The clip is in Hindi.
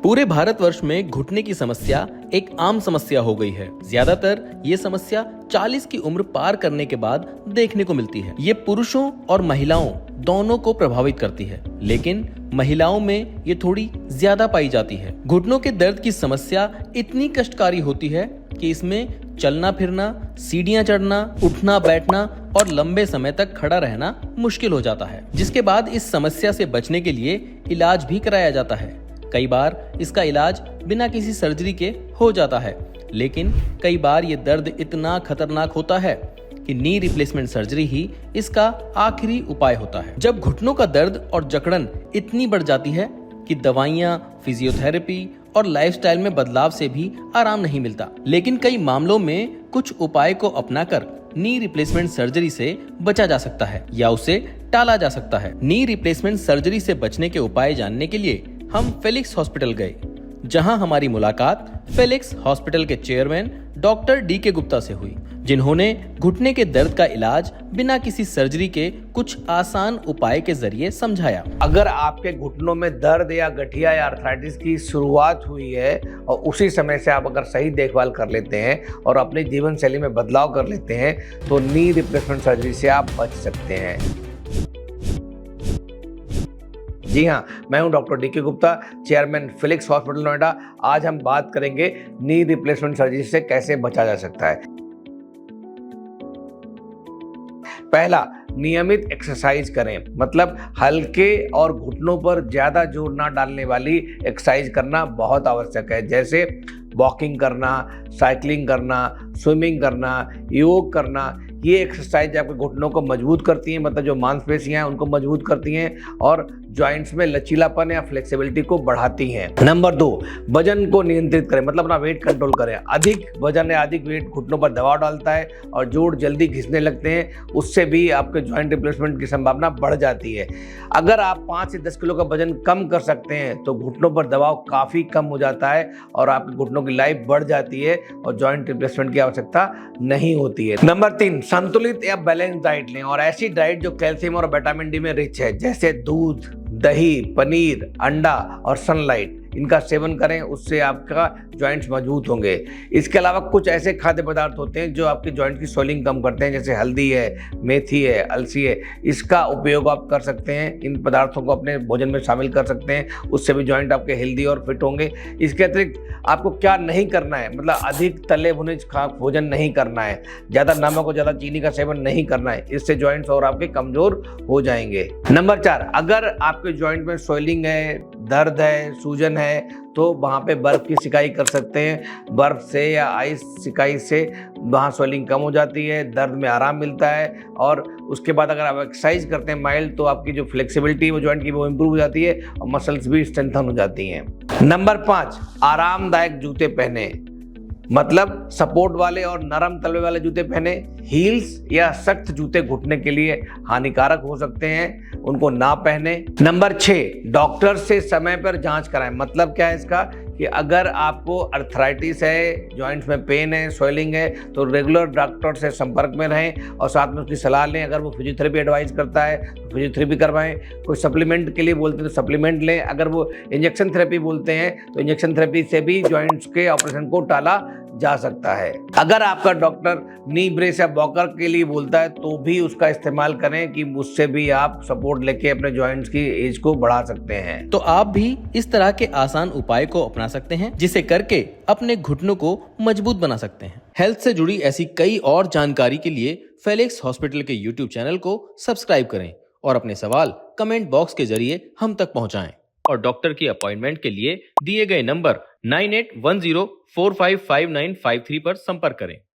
पूरे भारतवर्ष में घुटने की समस्या एक आम समस्या हो गई है। ज्यादातर ये समस्या 40 की उम्र पार करने के बाद देखने को मिलती है। ये पुरुषों और महिलाओं दोनों को प्रभावित करती है, लेकिन महिलाओं में ये थोड़ी ज्यादा पाई जाती है। घुटनों के दर्द की समस्या इतनी कष्टकारी होती है कि इसमें चलना फिरना, सीढ़ियां चढ़ना, उठना बैठना और लंबे समय तक खड़ा रहना मुश्किल हो जाता है, जिसके बाद इस समस्या से बचने के लिए इलाज भी कराया जाता है। कई बार इसका इलाज बिना किसी सर्जरी के हो जाता है, लेकिन कई बार ये दर्द इतना खतरनाक होता है कि नी रिप्लेसमेंट सर्जरी ही इसका आखिरी उपाय होता है। जब घुटनों का दर्द और जकड़न इतनी बढ़ जाती है कि दवाइयां, फिजियोथेरेपी और लाइफस्टाइल में बदलाव से भी आराम नहीं मिलता, लेकिन कई मामलों में कुछ उपाय को अपनाकर नी रिप्लेसमेंट सर्जरी से बचा जा सकता है या उसे टाला जा सकता है। नी रिप्लेसमेंट सर्जरी से बचने के उपाय जानने के लिए हम फेलिक्स हॉस्पिटल गए, जहां हमारी मुलाकात फेलिक्स हॉस्पिटल के चेयरमैन डॉक्टर डी.के. गुप्ता से हुई, जिन्होंने घुटने के दर्द का इलाज बिना किसी सर्जरी के कुछ आसान उपाय के जरिए समझाया। अगर आपके घुटनों में दर्द या गठिया या आर्थराइटिस की शुरुआत हुई है और उसी समय से आप अगर सही देखभाल कर लेते हैं और अपनी जीवन शैली में बदलाव कर लेते हैं तो नी रिप्लेसमेंट सर्जरी से आप बच सकते हैं। जी हाँ, मैं हूं doctor DK. Gupta, chairman Felix hospital Noida. आज हम बात करेंगे नी रिप्लेसमेंट सर्जरी से कैसे बचा जा सकता है। पहला, नियमित एक्सरसाइज करें, मतलब हल्के और घुटनों पर ज्यादा जोर ना डालने वाली एक्सरसाइज करना बहुत आवश्यक है, जैसे वॉकिंग करना, साइकिलिंग करना, स्विमिंग करना, योग करना। ये एक्सरसाइज आपके घुटनों को मजबूत करती हैं, मतलब जो मांसपेशियां हैं उनको मजबूत करती हैं और जॉइंट्स में लचीलापन या फ्लेक्सिबिलिटी को बढ़ाती हैं। नंबर 2, वजन को नियंत्रित करें, मतलब अपना वेट कंट्रोल करें। अधिक वजन या अधिक वेट घुटनों पर दबाव डालता है और जोड़ जल्दी घिसने लगते हैं, उससे भी आपके जॉइंट रिप्लेसमेंट की संभावना बढ़ जाती है। अगर आप 5 से 10 किलो का वजन कम कर सकते हैं तो घुटनों पर दबाव काफ़ी कम हो जाता है और आपके घुटनों की लाइफ बढ़ जाती है और जॉइंट रिप्लेसमेंट की आवश्यकता नहीं होती है। नंबर 3, संतुलित या बैलेंस डाइट लें और ऐसी डाइट जो कैल्शियम और विटामिन डी में रिच है, जैसे दूध, दही, पनीर, अंडा और सनलाइट। इनका सेवन करें, उससे आपका जॉइंट्स मजबूत होंगे। इसके अलावा कुछ ऐसे खाद्य पदार्थ होते हैं जो आपके जॉइंट की स्वेलिंग कम करते हैं, जैसे हल्दी है, मेथी है, अलसी है। इसका उपयोग आप कर सकते हैं, इन पदार्थों को अपने भोजन में शामिल कर सकते हैं, उससे भी जॉइंट आपके हेल्दी और फिट होंगे। इसके अतिरिक्त आपको क्या नहीं करना है, मतलब अधिक तले भुने भोजन नहीं करना है, ज़्यादा नमक और ज़्यादा चीनी का सेवन नहीं करना है, इससे जॉइंट्स और आपके कमज़ोर हो जाएंगे। नंबर 4, अगर आपके जॉइंट में स्वेलिंग है, दर्द है, सूजन है तो वहाँ पे बर्फ की सिकाई कर सकते हैं। बर्फ से या आइस सिकाई से वहाँ स्वेलिंग कम हो जाती है, दर्द में आराम मिलता है और उसके बाद अगर आप एक्सरसाइज करते हैं माइल्ड तो आपकी जो फ्लेक्सिबिलिटी वो जॉइंट की वो इम्प्रूव हो जाती है और मसल्स भी स्ट्रेंथन हो जाती हैं। नंबर 5, आरामदायक जूते पहने, मतलब सपोर्ट वाले और नरम तलवे वाले जूते पहने। हील्स या सख्त जूते घुटने के लिए हानिकारक हो सकते हैं, उनको ना पहने। नंबर 6, डॉक्टर से समय पर जांच कराएं। मतलब क्या है इसका कि अगर आपको अर्थराइटिस है, जॉइंट्स में पेन है, स्वेलिंग है तो रेगुलर डॉक्टर से संपर्क में रहें और साथ में उसकी सलाह लें। अगर वो फिजियोथेरेपी एडवाइस करता है तो फिजियोथेरेपी करवाएं। कोई सप्लीमेंट के लिए बोलते हैं तो सप्लीमेंट लें। अगर वो इंजेक्शन थेरेपी बोलते हैं तो इंजेक्शन थेरेपी से भी जॉइंट्स के ऑपरेशन को टाला जा सकता है। अगर आपका डॉक्टर नी ब्रेस या वॉकर के लिए बोलता है तो भी उसका इस्तेमाल करें कि उससे भी आप सपोर्ट लेके अपने जॉइंट्स की एज को बढ़ा सकते हैं। तो आप भी इस तरह के आसान उपाय को अपना सकते हैं, जिसे करके अपने घुटनों को मजबूत बना सकते हैं। हेल्थ से जुड़ी ऐसी कई और जानकारी के लिए फेलिक्स हॉस्पिटल के YouTube चैनल को सब्सक्राइब करें और अपने सवाल कमेंट बॉक्स के जरिए हम तक पहुंचाएं। और डॉक्टर की अपॉइंटमेंट के लिए दिए गए नंबर 9810455953 पर संपर्क करें।